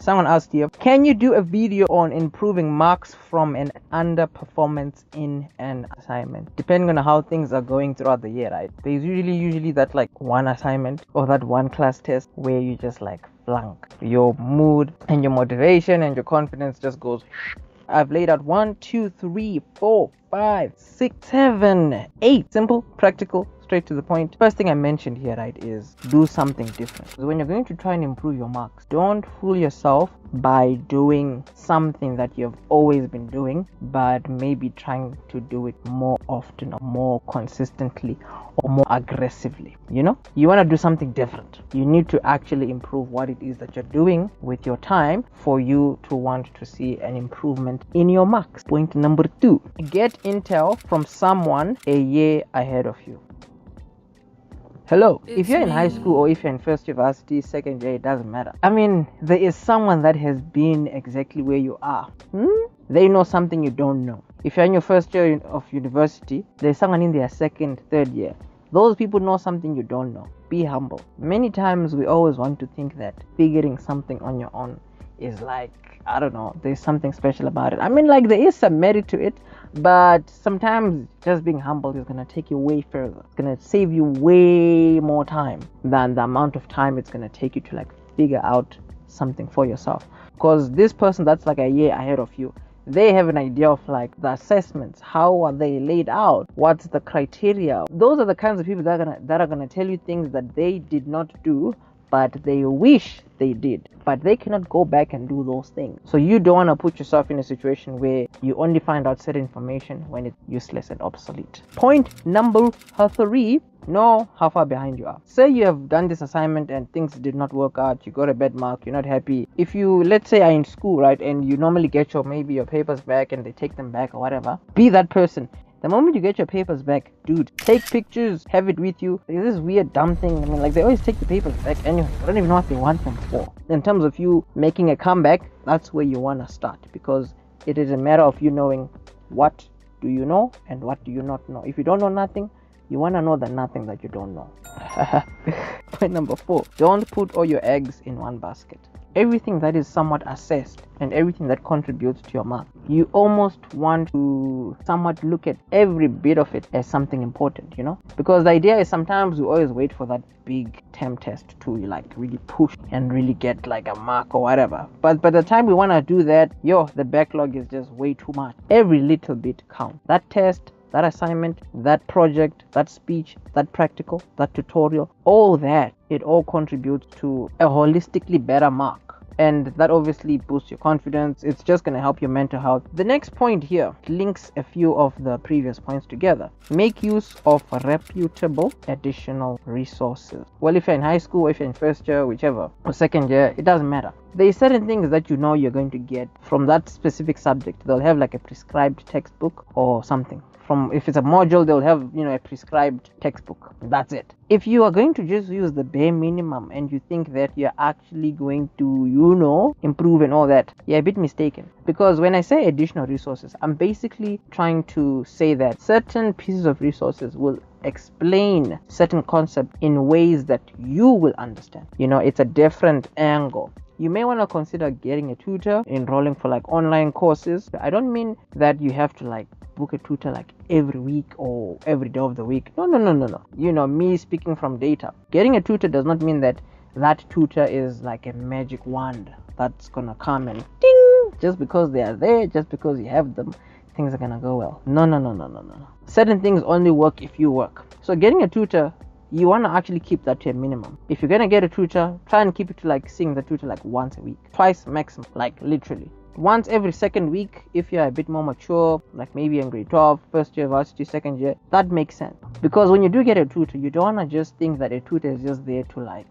Someone asked here, can you do a video on improving marks from an underperformance in an assignment? Depending on how things are going throughout the year, right? There's usually that like one assignment or that one class test where you just like flunk. Your mood and your motivation and your confidence just goes. I've laid out 1, 2, 3, 4, 5, 6, 7, 8 simple, practical, straight to the point. First thing I mentioned here, right, is do something different. So when you're going to try and improve your marks, don't fool yourself by doing something that you've always been doing, but maybe trying to do it more often or more consistently or more aggressively. You know, you want to do something different. You need to actually improve what it is that you're doing with your time for you to want to see an improvement in your marks. Point number 2, get intel from someone a year ahead of you. Hello, if you're in high school or if you're in first year varsity, second year, it doesn't matter. I mean, there is someone that has been exactly where you are. They know something you don't know. If you're in your first year of university, there's someone in their second, third year. Those people know something you don't know. Be humble. Many times we always want to think that figuring something on your own is like, I don't know, there's something special about it. I mean, like, there is some merit to it, but sometimes just being humble is going to take you way further. It's going to save you way more time than the amount of time it's going to take you to like figure out something for yourself. Because this person that's like a year ahead of you, they have an idea of like the assessments, how are they laid out, what's the criteria. Those are the kinds of people that are gonna tell you things that they did not do, but they wish they did, but they cannot go back and do those things. So you don't want to put yourself in a situation where you only find out certain information when it's useless and obsolete. Point number 3, know how far behind you are. Say you have done this assignment and things did not work out, you got a bad mark, you're not happy. If you, let's say, are in school, right, and you normally get maybe your papers back and they take them back or whatever, be that person. The moment you get your papers back, dude, take pictures, have it with you. There's this weird dumb thing. I mean, like, they always take the papers back anyway. I don't even know what they want them for. In terms of you making a comeback, that's where you want to start, because it is a matter of you knowing what do you know and what do you not know. If you don't know nothing, you want to know the nothing that you don't know. Point number 4, don't put all your eggs in one basket. Everything that is somewhat assessed and everything that contributes to your mark, you almost want to somewhat look at every bit of it as something important, you know? Because the idea is sometimes we always wait for that big term test to like really push and really get like a mark or whatever. But by the time we want to do that, the backlog is just way too much. Every little bit counts. That test, that assignment, that project, that speech, that practical, that tutorial, all that, it all contributes to a holistically better mark. And that obviously boosts your confidence. It's just going to help your mental health. The next point here links a few of the previous points together. Make use of reputable additional resources. Well, if you're in high school, if you're in first year, whichever, or second year, it doesn't matter. There are certain things that you know you're going to get from that specific subject. They'll have like a prescribed textbook or something. If it's a module, they'll have, a prescribed textbook. That's it. If you are going to just use the bare minimum and you think that you're actually going to, improve and all that, you're a bit mistaken. Because when I say additional resources, I'm basically trying to say that certain pieces of resources will explain certain concepts in ways that you will understand. It's a different angle. You may want to consider getting a tutor, enrolling for like online courses. I don't mean that you have to book a tutor like every week or every day of the week. No. Me speaking from data. Getting a tutor does not mean that tutor is like a magic wand that's gonna come and ding, just because they are there, just because you have them, things are gonna go well. No. Certain things only work if you work. So getting a tutor, you want to actually keep that to a minimum. If you're going to get a tutor, try and keep it to seeing the tutor once a week, twice maximum, literally. Once every second week, if you're a bit more mature, maybe in grade 12, first year varsity, second year, that makes sense. Because when you do get a tutor, you don't want to just think that a tutor is just there to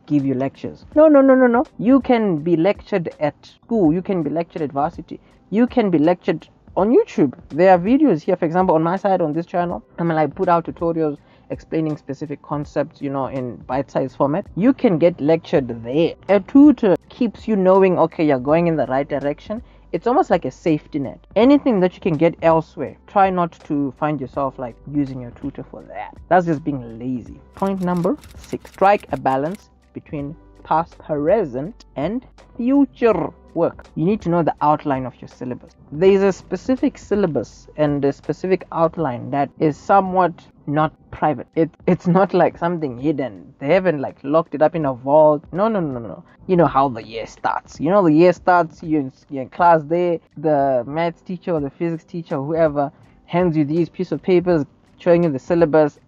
give you lectures. No. You can be lectured at school, you can be lectured at varsity, you can be lectured on YouTube. There are videos here, for example, on my side on this channel. I put out tutorials explaining specific concepts, in bite-sized format. You can get lectured there. A tutor keeps you knowing, okay, you're going in the right direction. It's almost like a safety net. Anything that you can get elsewhere, try not to find yourself using your tutor for that. That's just being lazy. Point number 6, strike a balance between past, present, and future work. You need to know the outline of your syllabus. There is a specific syllabus and a specific outline that is somewhat not private. It's not like something hidden. They haven't like locked it up in a vault. No. You know how the year starts. You're in class there. The maths teacher or the physics teacher, whoever, hands you these piece of papers showing you the syllabus.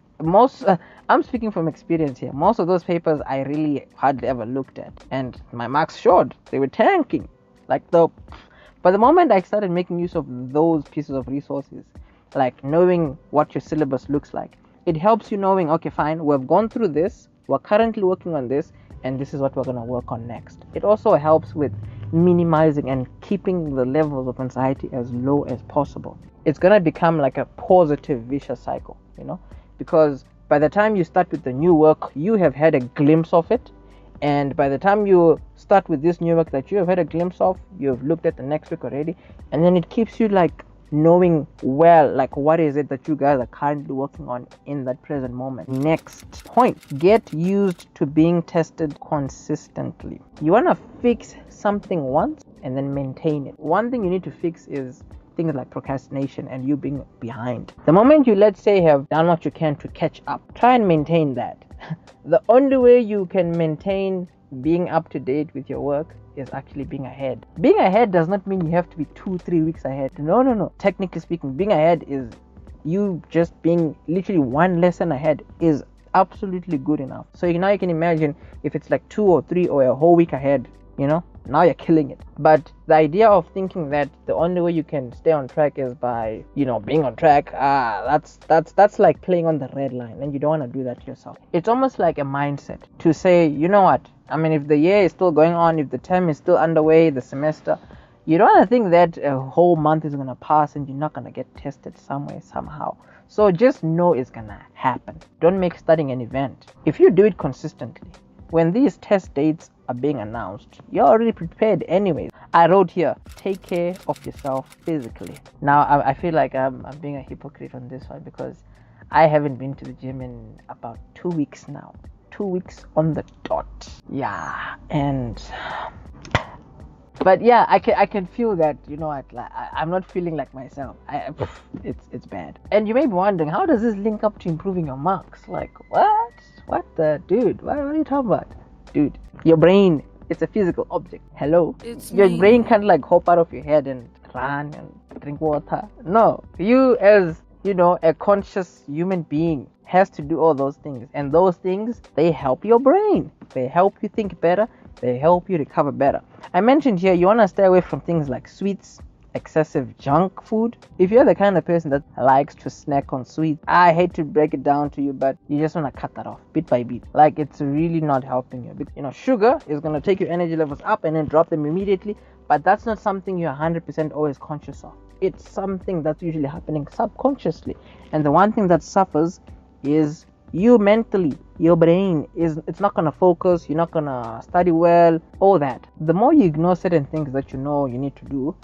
I'm speaking from experience here. Most of those papers I really hardly ever looked at, and my marks showed they were tanking. But the moment I started making use of those pieces of resources, like knowing what your syllabus looks like, it helps you knowing, okay, fine, we've gone through this, we're currently working on this, and this is what we're going to work on next. It also helps with minimizing and keeping the levels of anxiety as low as possible. It's going to become like a positive vicious cycle, because by the time you start with the new work, you have had a glimpse of it. And by the time you start with this new work that you have had a glimpse of, you've looked at the next week already. And then it keeps you like knowing well, like what is it that you guys are currently working on in that present moment. Next point, get used to being tested consistently. You want to fix something once and then maintain it. One thing you need to fix is things like procrastination and you being behind. The moment you, let's say, have done what you can to catch up, try and maintain that. The only way you can maintain being up to date with your work is actually being ahead. Being ahead does not mean you have to be 2-3 weeks ahead. No. Technically speaking, being ahead is you just being literally one lesson ahead is absolutely good enough. So now you can imagine if it's like 2 or 3 or a whole week ahead, now you're killing it. But the idea of thinking that the only way you can stay on track is by being on track, that's like playing on the red line, and you don't want to do that to yourself. It's almost like a mindset to say, you know what, I mean, if the year is still going on, if the term is still underway, the semester, you don't want to think that a whole month is going to pass and you're not going to get tested somewhere, somehow. So just know it's going to happen. Don't make studying an event. If you do it consistently, when these test dates are being announced, you're already prepared anyways. I wrote here, take care of yourself physically. Now, I feel like I'm being a hypocrite on this one because I haven't been to the gym in about 2 weeks now. 2 weeks on the dot. Yeah, but yeah, I can feel that, I'm not feeling like myself. It's bad. And you may be wondering, how does this link up to improving your marks? Like, what? What the dude? What are you talking about? Dude, your brain, it's a physical object. Hello? Your brain can't like hop out of your head and run and drink water. No. You as, a conscious human being has to do all those things. And those things, they help your brain. They help you think better. They help you recover better. I mentioned here, you want to stay away from things like sweets, excessive junk food. If you're the kind of person that likes to snack on sweets, I hate to break it down to you, but you just want to cut that off bit by bit. Like, it's really not helping you. Sugar is going to take your energy levels up and then drop them immediately, but that's not something you're 100% always conscious of. It's something that's usually happening subconsciously. And the one thing that suffers is you mentally. Your brain it's not gonna focus, you're not gonna study well, all that. The more you ignore certain things that you need to do,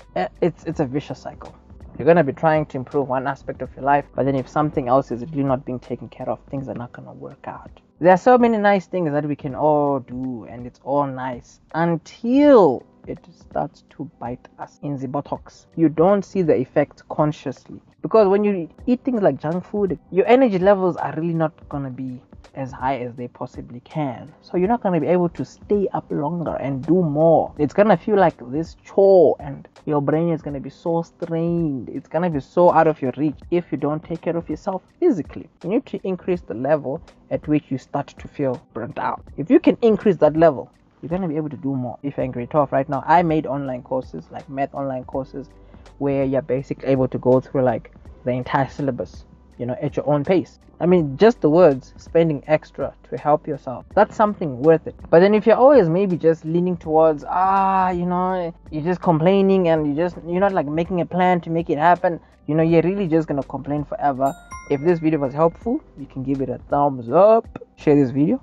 it's a vicious cycle. You're gonna be trying to improve one aspect of your life, but then if something else is really not being taken care of, things are not gonna work out. There are so many nice things that we can all do, and it's all nice until it starts to bite us in the buttocks. You don't see the effect consciously, because when you eat things like junk food, your energy levels are really not gonna be as high as they possibly can. So you're not going to be able to stay up longer and do more. It's going to feel like this chore, and your brain is going to be so strained. It's going to be so out of your reach if you don't take care of yourself physically. You need to increase the level at which you start to feel burnt out. If you can increase that level, you're going to be able to do more. If you're in grade 12 right now, I made online courses, like math online courses, where you're basically able to go through like the entire syllabus, at your own pace. I mean, just the words, spending extra to help yourself, that's something worth it. But then if you're always maybe just leaning towards, you're just complaining and you're not like making a plan to make it happen, you're really just gonna complain forever. If this video was helpful, you can give it a thumbs up, share this video.